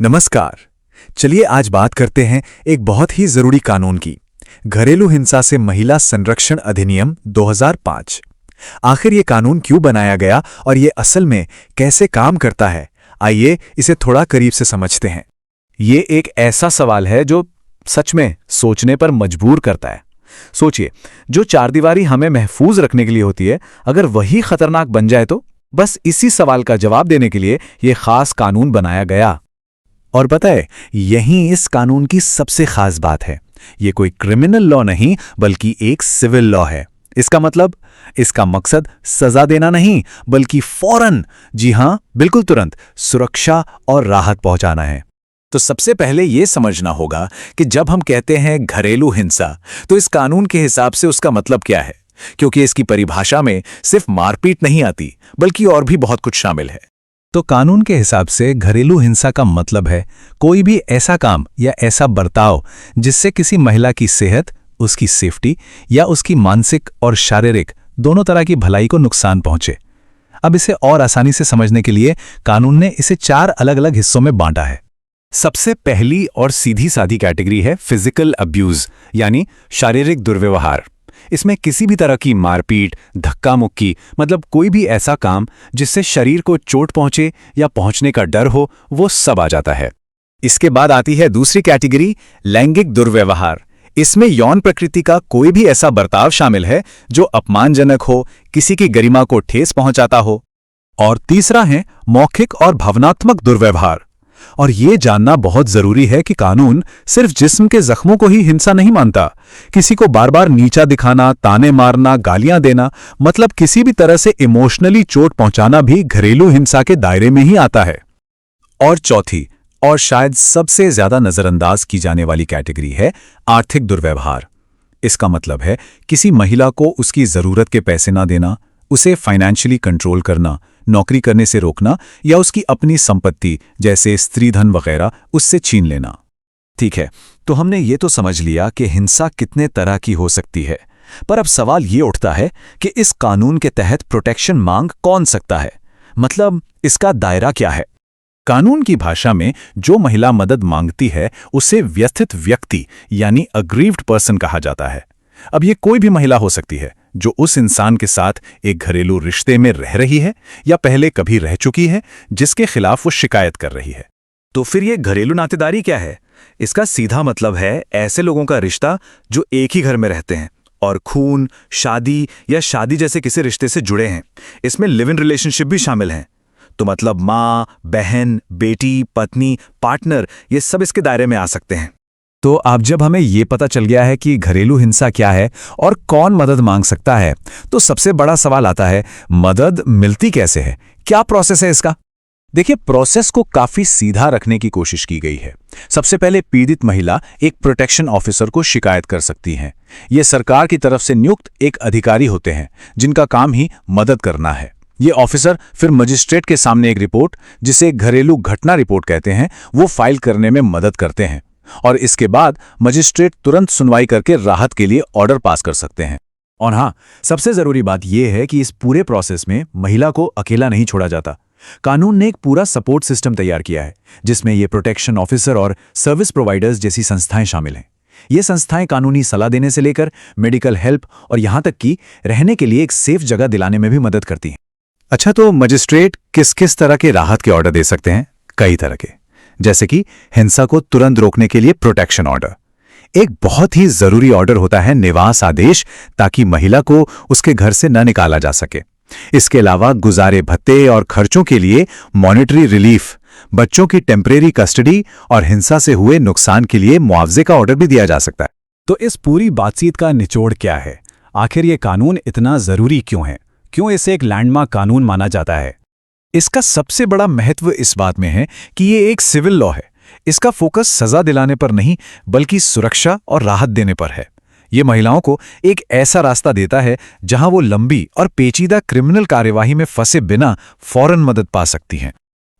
नमस्कार। चलिए आज बात करते हैं एक बहुत ही जरूरी कानून की, घरेलू हिंसा से महिला संरक्षण अधिनियम 2005। आखिर ये कानून क्यों बनाया गया और ये असल में कैसे काम करता है, आइए इसे थोड़ा करीब से समझते हैं। ये एक ऐसा सवाल है जो सच में सोचने पर मजबूर करता है। सोचिए, जो चारदीवारी हमें महफूज रखने के लिए होती है, अगर वही खतरनाक बन जाए तो? बस इसी सवाल का जवाब देने के लिए ये खास कानून बनाया गया। और पता है, यही इस कानून की सबसे खास बात है। ये कोई क्रिमिनल लॉ नहीं बल्कि एक सिविल लॉ है। इसका मतलब, इसका मकसद सजा देना नहीं बल्कि फौरन, जी हां बिल्कुल तुरंत, सुरक्षा और राहत पहुंचाना है। तो सबसे पहले यह समझना होगा कि जब हम कहते हैं घरेलू हिंसा, तो इस कानून के हिसाब से उसका मतलब क्या है, क्योंकि इसकी परिभाषा में सिर्फ मारपीट नहीं आती बल्कि और भी बहुत कुछ शामिल है। तो कानून के हिसाब से घरेलू हिंसा का मतलब है कोई भी ऐसा काम या ऐसा बर्ताव जिससे किसी महिला की सेहत, उसकी सेफ्टी या उसकी मानसिक और शारीरिक दोनों तरह की भलाई को नुकसान पहुंचे। अब इसे और आसानी से समझने के लिए कानून ने इसे 4 अलग अलग हिस्सों में बांटा है। सबसे पहली और सीधी सादी कैटेगरी है फिजिकल अब्यूज, यानी शारीरिक दुर्व्यवहार। इसमें किसी भी तरह की मारपीट, धक्का मुक्की, मतलब कोई भी ऐसा काम जिससे शरीर को चोट पहुंचे या पहुंचने का डर हो, वो सब आ जाता है। इसके बाद आती है दूसरी कैटेगरी, लैंगिक दुर्व्यवहार। इसमें यौन प्रकृति का कोई भी ऐसा बर्ताव शामिल है जो अपमानजनक हो, किसी की गरिमा को ठेस पहुंचाता हो। और तीसरा है मौखिक और भावनात्मक दुर्व्यवहार। और ये जानना बहुत जरूरी है कि कानून सिर्फ जिस्म के जख्मों को ही हिंसा नहीं मानता। किसी को बार बार नीचा दिखाना, ताने मारना, गालियां देना, मतलब किसी भी तरह से इमोशनली चोट पहुंचाना भी घरेलू हिंसा के दायरे में ही आता है। और चौथी और शायद सबसे ज्यादा नजरअंदाज की जाने वाली कैटेगरी है आर्थिक दुर्व्यवहार। इसका मतलब है किसी महिला को उसकी जरूरत के पैसे ना देना, उसे फाइनेंशियली कंट्रोल करना, नौकरी करने से रोकना या उसकी अपनी संपत्ति जैसे स्त्रीधन वगैरह उससे छीन लेना। ठीक है, तो हमने ये तो समझ लिया कि हिंसा कितने तरह की हो सकती है, पर अब सवाल ये उठता है कि इस कानून के तहत प्रोटेक्शन मांग कौन सकता है, मतलब इसका दायरा क्या है। कानून की भाषा में जो महिला मदद मांगती है उसे व्यथित व्यक्ति यानी अग्रीव्ड पर्सन कहा जाता है। अब ये कोई भी महिला हो सकती है जो उस इंसान के साथ एक घरेलू रिश्ते में रह रही है या पहले कभी रह चुकी है जिसके खिलाफ वो शिकायत कर रही है। तो फिर ये घरेलू नातेदारी क्या है? इसका सीधा मतलब है ऐसे लोगों का रिश्ता जो एक ही घर में रहते हैं और खून, शादी या शादी जैसे किसी रिश्ते से जुड़े हैं। इसमें लिव इन रिलेशनशिप भी शामिल हैं। तो मतलब माँ, बहन, बेटी, पत्नी, पार्टनर, ये सब इसके दायरे में आ सकते हैं। तो अब जब हमें ये पता चल गया है कि घरेलू हिंसा क्या है और कौन मदद मांग सकता है, तो सबसे बड़ा सवाल आता है, मदद मिलती कैसे है, क्या प्रोसेस है इसका? देखिए, प्रोसेस को काफी सीधा रखने की कोशिश की गई है। सबसे पहले पीड़ित महिला एक प्रोटेक्शन ऑफिसर को शिकायत कर सकती हैं। ये सरकार की तरफ से नियुक्त एक अधिकारी होते हैं जिनका काम ही मदद करना है। ये ऑफिसर फिर मजिस्ट्रेट के सामने एक रिपोर्ट, जिसे घरेलू घटना रिपोर्ट कहते हैं, वो फाइल करने में मदद करते हैं। और इसके बाद मजिस्ट्रेट तुरंत सुनवाई करके राहत के लिए ऑर्डर पास कर सकते हैं। और हाँ, सबसे जरूरी बात यह है कि इस पूरे प्रोसेस में महिला को अकेला नहीं छोड़ा जाता। कानून ने एक पूरा सपोर्ट सिस्टम तैयार किया है जिसमें ये प्रोटेक्शन ऑफिसर और सर्विस प्रोवाइडर्स जैसी संस्थाएं शामिल हैं। ये संस्थाएं कानूनी सलाह देने से लेकर मेडिकल हेल्प और यहां तक कि रहने के लिए एक सेफ जगह दिलाने में भी मदद करती हैं। अच्छा, तो मजिस्ट्रेट किस किस तरह के राहत के ऑर्डर दे सकते हैं? कई तरह के, जैसे कि हिंसा को तुरंत रोकने के लिए प्रोटेक्शन ऑर्डर। एक बहुत ही जरूरी ऑर्डर होता है निवास आदेश, ताकि महिला को उसके घर से न निकाला जा सके। इसके अलावा गुजारे भत्ते और खर्चों के लिए मॉनेटरी रिलीफ, बच्चों की टेम्परेरी कस्टडी और हिंसा से हुए नुकसान के लिए मुआवजे का ऑर्डर भी दिया जा सकता है। तो इस पूरी बातचीत का निचोड़ क्या है? आखिर ये कानून इतना जरूरी क्यों है? क्यों इसे एक लैंडमार्क कानून माना जाता है? इसका सबसे बड़ा महत्व इस बात में है कि ये एक सिविल लॉ है। इसका फोकस सजा दिलाने पर नहीं बल्कि सुरक्षा और राहत देने पर है। ये महिलाओं को एक ऐसा रास्ता देता है जहां वो लंबी और पेचीदा क्रिमिनल कार्यवाही में फंसे बिना फौरन मदद पा सकती हैं।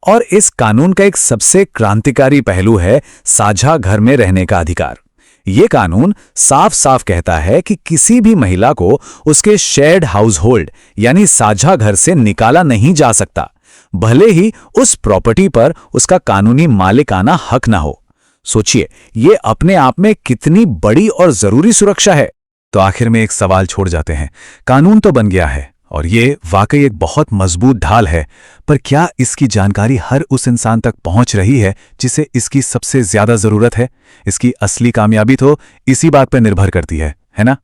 और इस कानून का एक सबसे क्रांतिकारी पहलू है साझा घर में रहने का अधिकार। ये कानून साफ साफ कहता है कि किसी भी महिला को उसके शेयर्ड हाउस होल्ड यानी साझा घर से निकाला नहीं जा सकता। भले ही उस प्रॉपर्टी पर उसका कानूनी मालिकाना हक ना हो। सोचिए, ये अपने आप में कितनी बड़ी और जरूरी सुरक्षा है। तो आखिर में एक सवाल छोड़ जाते हैं। कानून तो बन गया है और ये वाकई एक बहुत मजबूत ढाल है, पर क्या इसकी जानकारी हर उस इंसान तक पहुंच रही है जिसे इसकी सबसे ज्यादा जरूरत है? इसकी असली कामयाबी तो इसी बात पर निर्भर करती है ना?